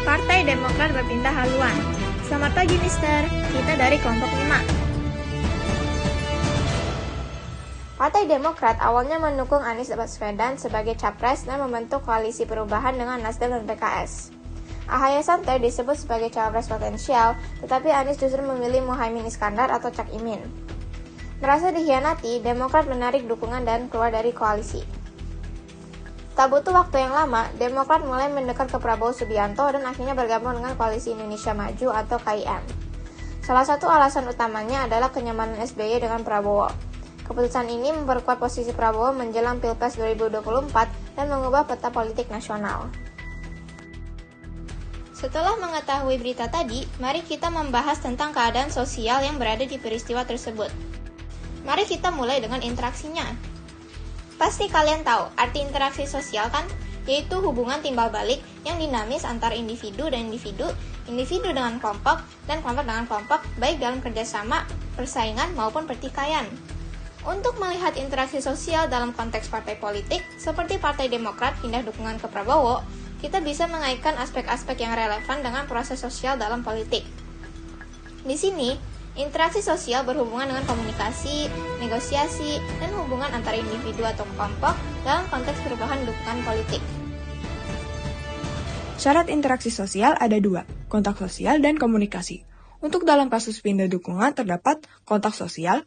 Partai Demokrat berpindah haluan. Selamat pagi, Mister. Kita dari kelompok 5. Partai Demokrat awalnya mendukung Anies Baswedan sebagai capres dan membentuk koalisi perubahan dengan Nasdem dan PKS. Ahy Santer disebut sebagai cawapres potensial, tetapi Anies justru memilih Muhaimin Iskandar atau Cak Imin. Merasa dikhianati, Demokrat menarik dukungan dan keluar dari koalisi. Tak butuh waktu yang lama, Demokrat mulai mendekat ke Prabowo Subianto dan akhirnya bergabung dengan Koalisi Indonesia Maju atau KIM. Salah satu alasan utamanya adalah kenyamanan SBY dengan Prabowo. Keputusan ini memperkuat posisi Prabowo menjelang Pilpres 2024 dan mengubah peta politik nasional. Setelah mengetahui berita tadi, mari kita membahas tentang keadaan sosial yang berada di peristiwa tersebut. Mari kita mulai dengan interaksinya. Pasti kalian tahu arti interaksi sosial kan? Yaitu hubungan timbal balik yang dinamis antara individu dan individu, individu dengan kelompok, dan kelompok dengan kelompok, baik dalam kerjasama, persaingan, maupun pertikaian. Untuk melihat interaksi sosial dalam konteks partai politik, seperti Partai Demokrat pindah dukungan ke Prabowo, kita bisa mengaitkan aspek-aspek yang relevan dengan proses sosial dalam politik. Di sini, interaksi sosial berhubungan dengan komunikasi, negosiasi, dan hubungan antara individu atau kelompok dalam konteks perubahan dukungan politik. Syarat interaksi sosial ada 2, kontak sosial dan komunikasi. Untuk dalam kasus pindah dukungan terdapat kontak sosial.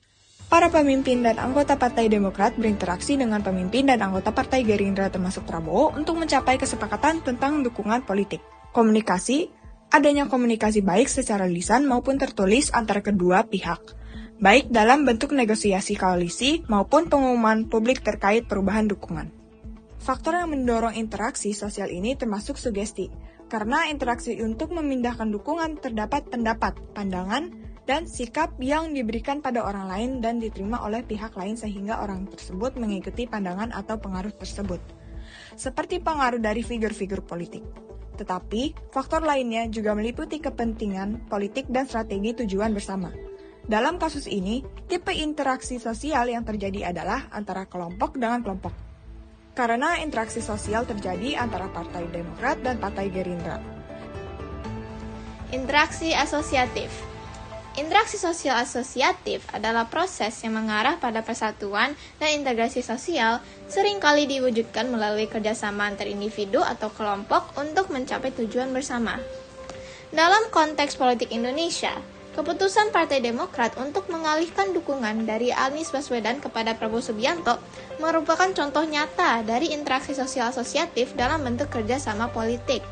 Para pemimpin dan anggota Partai Demokrat berinteraksi dengan pemimpin dan anggota Partai Gerindra termasuk Prabowo untuk mencapai kesepakatan tentang dukungan politik. Komunikasi, adanya komunikasi baik secara lisan maupun tertulis antara kedua pihak, baik dalam bentuk negosiasi koalisi maupun pengumuman publik terkait perubahan dukungan. Faktor yang mendorong interaksi sosial ini termasuk sugesti, karena interaksi untuk memindahkan dukungan terdapat pendapat, pandangan, dan sikap yang diberikan pada orang lain dan diterima oleh pihak lain sehingga orang tersebut mengikuti pandangan atau pengaruh tersebut, seperti pengaruh dari figur-figur politik. Tetapi, faktor lainnya juga meliputi kepentingan politik dan strategi tujuan bersama. Dalam kasus ini, tipe interaksi sosial yang terjadi adalah antara kelompok dengan kelompok. Karena interaksi sosial terjadi antara Partai Demokrat dan Partai Gerindra. Interaksi asosiatif. Interaksi sosial asosiatif adalah proses yang mengarah pada persatuan dan integrasi sosial, seringkali diwujudkan melalui kerjasama antar individu atau kelompok untuk mencapai tujuan bersama. Dalam konteks politik Indonesia, keputusan Partai Demokrat untuk mengalihkan dukungan dari Anies Baswedan kepada Prabowo Subianto merupakan contoh nyata dari interaksi sosial asosiatif dalam bentuk kerjasama politik.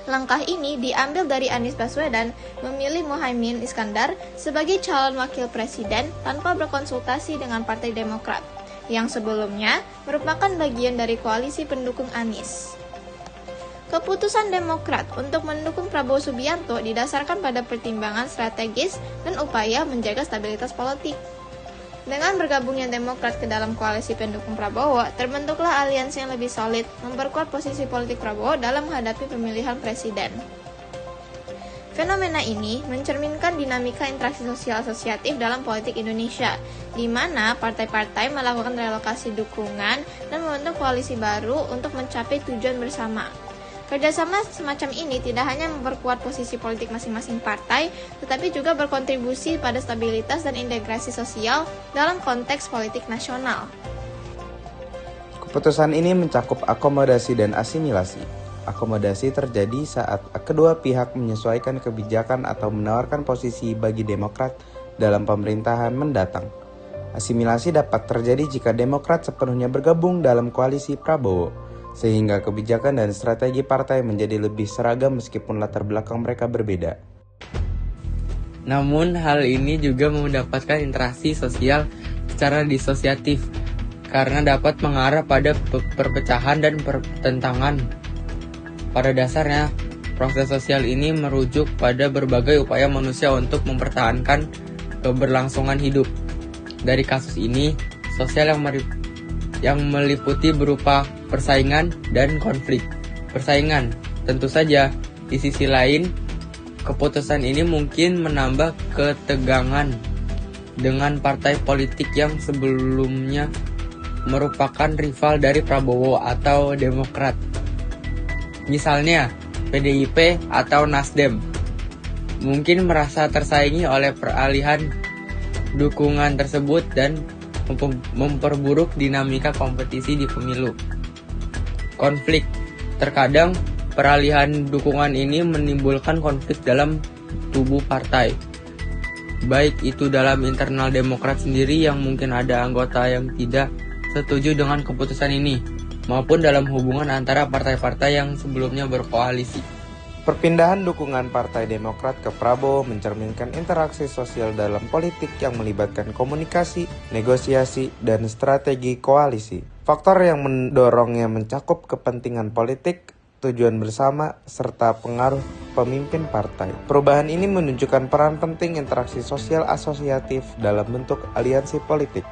Langkah ini diambil dari Anies Baswedan memilih Muhaimin Iskandar sebagai calon wakil presiden tanpa berkonsultasi dengan Partai Demokrat, yang sebelumnya merupakan bagian dari koalisi pendukung Anies. Keputusan Demokrat untuk mendukung Prabowo Subianto didasarkan pada pertimbangan strategis dan upaya menjaga stabilitas politik. Dengan bergabungnya Demokrat ke dalam koalisi pendukung Prabowo, terbentuklah aliansi yang lebih solid, memperkuat posisi politik Prabowo dalam menghadapi pemilihan presiden. Fenomena ini mencerminkan dinamika interaksi sosial asosiatif dalam politik Indonesia, di mana partai-partai melakukan relokasi dukungan dan membentuk koalisi baru untuk mencapai tujuan bersama. Kerjasama semacam ini tidak hanya memperkuat posisi politik masing-masing partai, tetapi juga berkontribusi pada stabilitas dan integrasi sosial dalam konteks politik nasional. Keputusan ini mencakup akomodasi dan asimilasi. Akomodasi terjadi saat kedua pihak menyesuaikan kebijakan atau menawarkan posisi bagi Demokrat dalam pemerintahan mendatang. Asimilasi dapat terjadi jika Demokrat sepenuhnya bergabung dalam koalisi Prabowo, sehingga kebijakan dan strategi partai menjadi lebih seragam meskipun latar belakang mereka berbeda. Namun hal ini juga mendapatkan interaksi sosial secara disosiatif, karena dapat mengarah pada perpecahan dan pertentangan. Pada dasarnya, proses sosial ini merujuk pada berbagai upaya manusia untuk mempertahankan keberlangsungan hidup. Dari kasus ini, sosial yang meliputi berupa persaingan dan konflik. Persaingan, tentu saja, di sisi lain, keputusan ini mungkin menambah ketegangan dengan partai politik yang sebelumnya merupakan rival dari Prabowo atau Demokrat. Misalnya, PDIP atau Nasdem. Mungkin merasa tersaingi oleh peralihan dukungan tersebut dan memperburuk dinamika kompetisi di pemilu. Konflik. Terkadang peralihan dukungan ini menimbulkan konflik dalam tubuh partai. Baik itu dalam internal Demokrat sendiri yang mungkin ada anggota yang tidak setuju dengan keputusan ini, maupun dalam hubungan antara partai-partai yang sebelumnya berkoalisi. Perpindahan dukungan Partai Demokrat ke Prabowo mencerminkan interaksi sosial dalam politik yang melibatkan komunikasi, negosiasi, dan strategi koalisi. Faktor yang mendorongnya mencakup kepentingan politik, tujuan bersama, serta pengaruh pemimpin partai. Perubahan ini menunjukkan peran penting interaksi sosial asosiatif dalam bentuk aliansi politik.